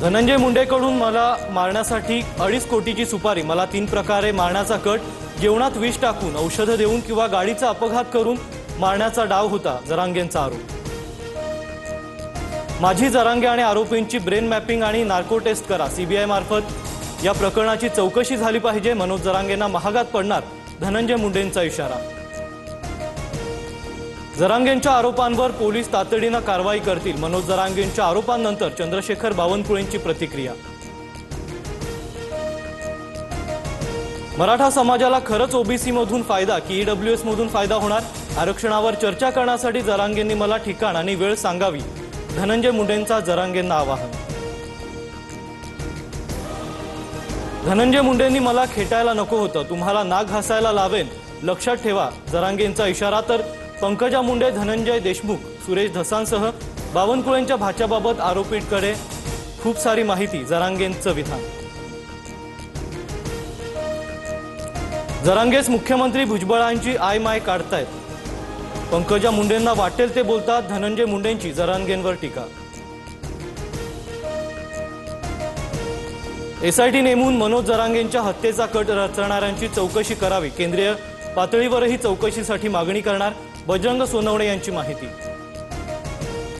धनंजय मुंडेकडून मला मारण्यासाठी 2.5 कोटीची सुपारी, मला 3 प्रकारे मारण्याचा कट, जेवणात विष टाकून, औषध देऊन किंवा गाडीचा अपघात करून मारण्याचा डाव होता, जरांगेंचा आरोप। माझी जरांगे आणि आरोपींची ब्रेन मॅपिंग आणि नार्को टेस्ट करा, सीबीआय मार्फत या प्रकरणाची चौकशी झाली पाहिजे, मनोज जरांगेंना महागात पडणार धनंजय मुंडेंचा इशारा। जरांगेंच्या आरोपांवर पोलीस तातडीने कारवाई करतील, मनोज जरांगेंच्या आरोपांनंतर चंद्रशेखर बावनकुळेंची प्रतिक्रिया। मराठा समाजाला खरंच ओबीसी मधून फायदा की ईडब्ल्यूएस मधून फायदा होणार, आरक्षणावर चर्चा करण्यासाठी जरांगेंनी मला ठिकाण आणि वेळ सांगावी, धनंजय मुंडेंचा जरांगेंना आवाहन। धनंजय मुंडेंनी मला खेटायला नको होतं, तुम्हाला नाक घासायला लावेन, लक्षात ठेवा, जरांगेंचा इशारा। तर पंकजा मुंडे, धनंजय देशमुख, सुरेश धसांसह बावनकुळेंच्या भाच्याबाबत आरोपींकडे खूप सारी माहिती, जरांगेंचं विधान। जरांगेच मुख्यमंत्री भुजबळांची आय माय काढतायत, पंकजा मुंडेंना वाटेल ते बोलतात, धनंजय मुंडेंची जरांगेंवर टीका। एसआयटी नेमून मनोज जरांगेंच्या हत्येचा कट रचणाऱ्यांची चौकशी करावी, केंद्रीय पातळीवरही चौकशीसाठी मागणी करणार, बजरंग सोनवणे यांची माहिती।